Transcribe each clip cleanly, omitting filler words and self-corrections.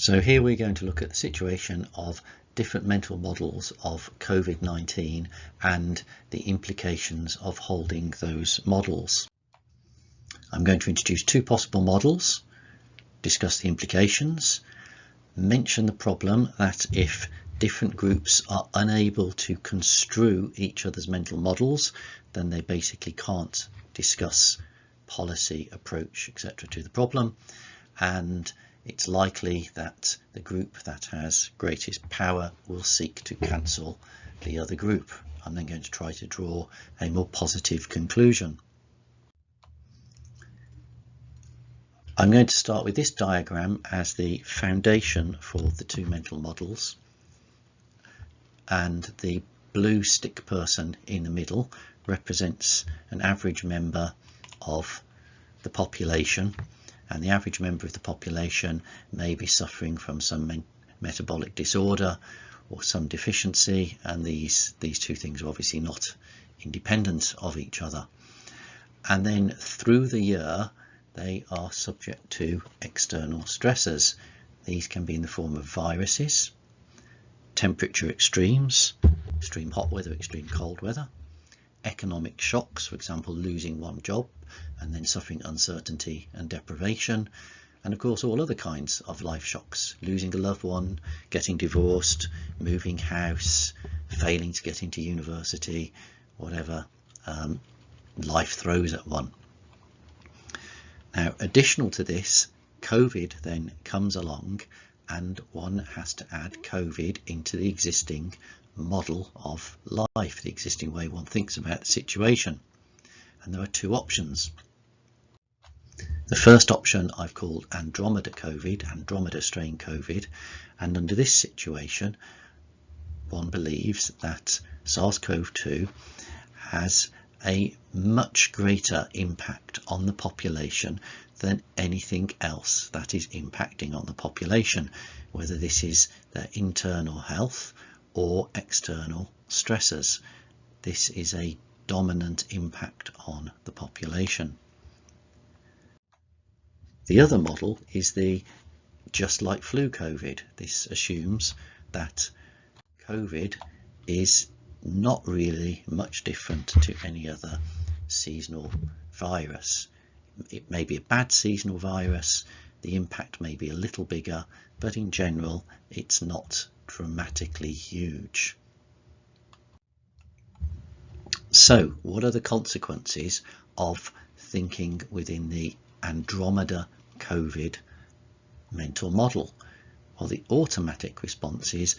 So here we're going to look at the situation of different mental models of COVID-19 and the implications of holding those models. I'm going to introduce two possible models, discuss the implications, mention the problem that if different groups are unable to construe each other's mental models, then they basically can't discuss policy, approach, etc. to the problem, and it's likely that the group that has greatest power will seek to cancel the other group. I'm then going to try to draw a more positive conclusion. I'm going to start with this diagram as the foundation for the two mental models, and the blue stick person in the middle represents an average member of the population, and the average member of the population may be suffering from some metabolic disorder or some deficiency, and these two things are obviously not independent of each other. And then through the year they are subject to external stressors. These can be in the form of viruses, temperature extremes, extreme hot weather, extreme cold weather, economic shocks, for example losing one job and then suffering uncertainty and deprivation, and of course all other kinds of life shocks, losing a loved one, getting divorced, moving house, failing to get into university, whatever life throws at one. Now, additional to this, COVID then comes along, and one has to add COVID into the existing model of life, the existing way one thinks about the situation. And there are two options. The first option I've called Andromeda COVID, Andromeda strain COVID, and under this situation one believes that SARS-CoV-2 has a much greater impact on the population than anything else that is impacting on the population, whether this is their internal health or external stressors. This is a dominant impact on the population. The other model is the just like flu COVID. This assumes that COVID is not really much different to any other seasonal virus. It may be a bad seasonal virus, the impact may be a little bigger, but in general it's not dramatically huge. So what are the consequences of thinking within the Andromeda COVID mental model? Well, the automatic response is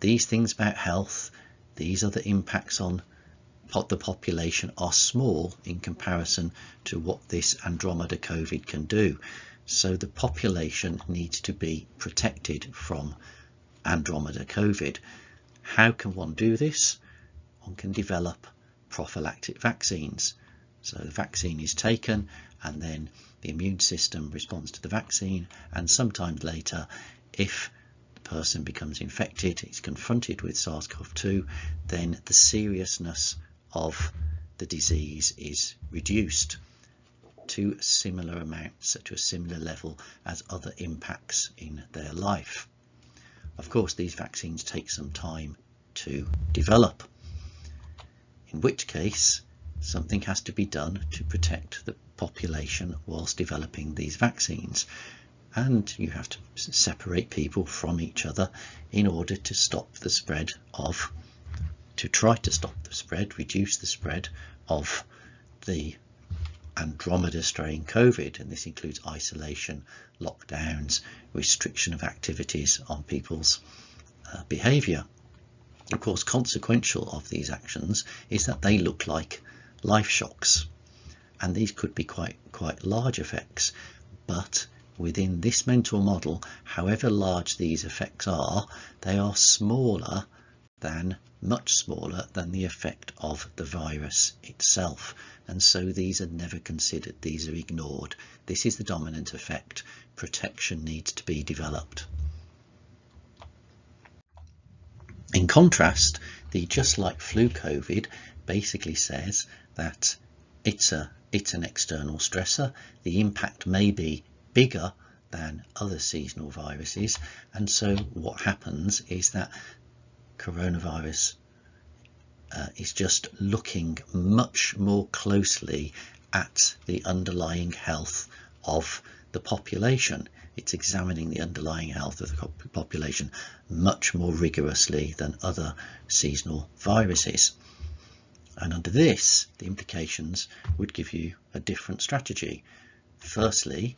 these things about health, these other impacts on the population are small in comparison to what this Andromeda COVID can do. So the population needs to be protected from Andromeda COVID. How can one do this? One can develop prophylactic vaccines. So the vaccine is taken and then the immune system responds to the vaccine, and sometimes later, if the person becomes infected, is confronted with SARS-CoV-2, then the seriousness of the disease is reduced to similar amounts, to a similar level as other impacts in their life. Of course, these vaccines take some time to develop, in which case something has to be done to protect the population whilst developing these vaccines, and you have to separate people from each other in order to stop the spread of, to try to stop the spread, reduce the spread of the Andromeda strain COVID, and this includes isolation, lockdowns, restriction of activities on people's behaviour. Of course, consequential of these actions is that they look like life shocks, and these could be quite large effects, but within this mental model, however large these effects are, they are much smaller than the effect of the virus itself, and so these are never considered, these are ignored. This is the dominant effect. Protection needs to be developed. In contrast, the just like flu COVID basically says that it's an external stressor. The impact may be bigger than other seasonal viruses, and so what happens is that coronavirus is just looking much more closely at the underlying health of the population. It's examining the underlying health of the population much more rigorously than other seasonal viruses. And under this, the implications would give you a different strategy. Firstly,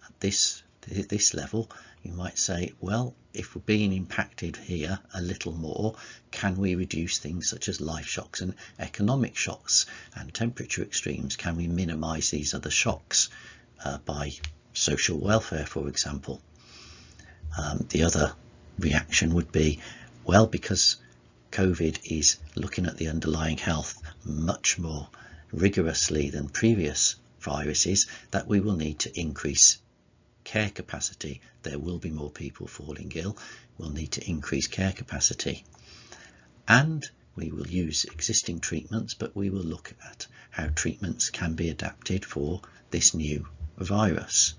at this level, you might say, well, if we're being impacted here a little more, can we reduce things such as life shocks and economic shocks and temperature extremes? Can we minimize these other shocks by social welfare, for example? The other reaction would be, well, because COVID is looking at the underlying health much more rigorously than previous viruses, that we will need to increase care capacity. There will be more people falling ill. We'll need to increase care capacity, and we will use existing treatments, but we will look at how treatments can be adapted for this new virus.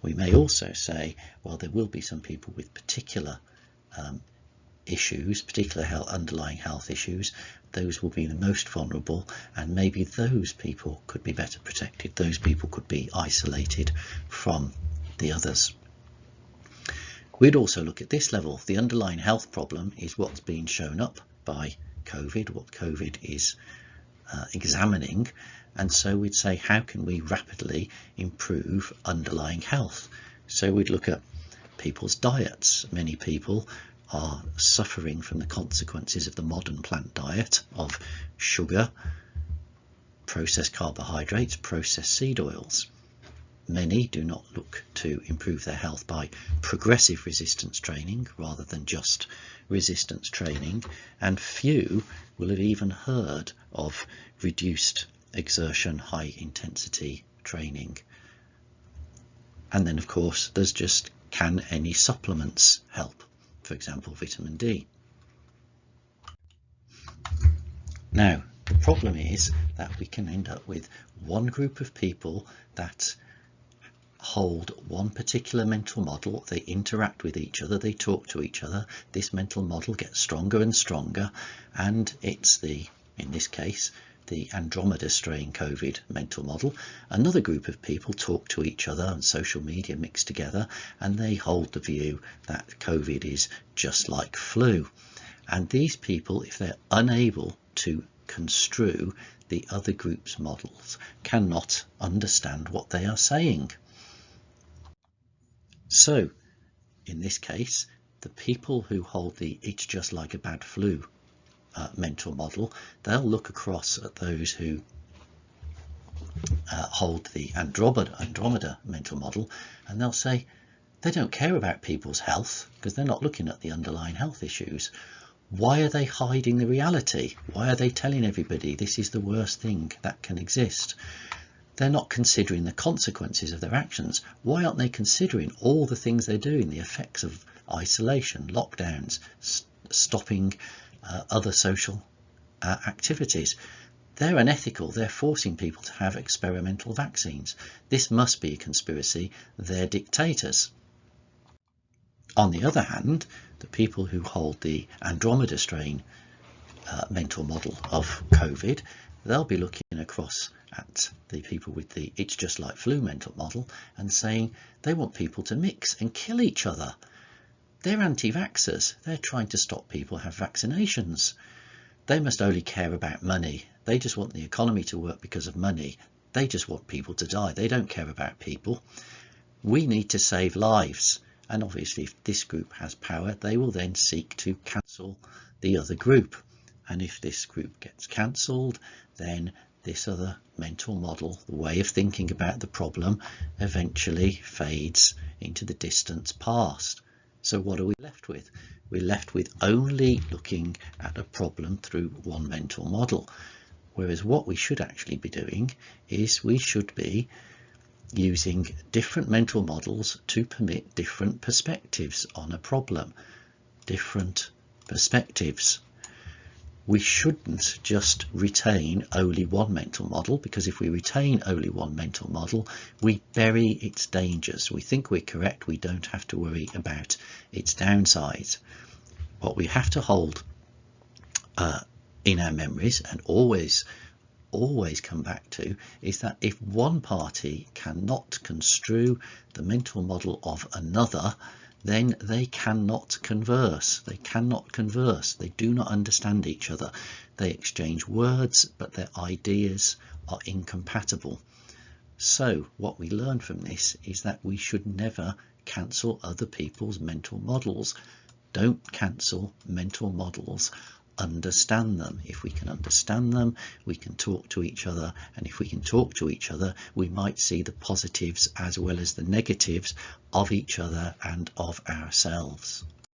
We may also say, well, there will be some people with particular issues, particular underlying health issues. Those will be the most vulnerable, and maybe those people could be better protected. Those people could be isolated from the others. We'd also look at this level. The underlying health problem is what's being shown up by COVID, what COVID is examining, and so we'd say, how can we rapidly improve underlying health? So we'd look at people's diets. Many people are suffering from the consequences of the modern plant diet of sugar, processed carbohydrates, processed seed oils. Many do not look to improve their health by progressive resistance training rather than just resistance training, and few will have even heard of reduced exertion, high intensity training. And then of course there's just, can any supplements help? For example, vitamin D. Now the problem is that we can end up with one group of people that hold one particular mental model. They interact with each other, they talk to each other, this mental model gets stronger and stronger, and it's in this case, the Andromeda strain COVID mental model. Another group of people talk to each other and social media mix together, and they hold the view that COVID is just like flu. And these people, if they're unable to construe the other group's models, cannot understand what they are saying. So in this case, the people who hold the it's just like a bad flu mental model, they'll look across at those who hold the Andromeda mental model, and they'll say they don't care about people's health because they're not looking at the underlying health issues. Why are they hiding the reality? Why are they telling everybody this is the worst thing that can exist? They're not considering the consequences of their actions. Why aren't they considering all the things they're doing, the effects of isolation, lockdowns, stopping other social activities? They're unethical. They're forcing people to have experimental vaccines. This must be a conspiracy. They're dictators. On the other hand, the people who hold the Andromeda strain mental model of COVID, they'll be looking across at the people with the it's just like flu mental model and saying they want people to mix and kill each other. They're anti-vaxxers. They're trying to stop people have vaccinations. They must only care about money. They just want the economy to work because of money. They just want people to die. They don't care about people. We need to save lives. And obviously if this group has power, they will then seek to cancel the other group. And if this group gets cancelled, then this other mental model, the way of thinking about the problem, eventually fades into the distant past. So what are we left with? We're left with only looking at a problem through one mental model. Whereas what we should actually be doing is we should be using different mental models to permit different perspectives on a problem. Different perspectives. we shouldn't just retain only one mental model, because if we retain only one mental model, we bury its dangers. We think we're correct, we don't have to worry about its downsides. What we have to hold in our memories, and always come back to, is that if one party cannot construe the mental model of another, then they cannot converse. They cannot converse. They do not understand each other. They exchange words, but their ideas are incompatible. So what we learn from this is that we should never cancel other people's mental models. Don't cancel mental models. Understand them. If we can understand them, we can talk to each other, and if we can talk to each other, we might see the positives as well as the negatives of each other and of ourselves.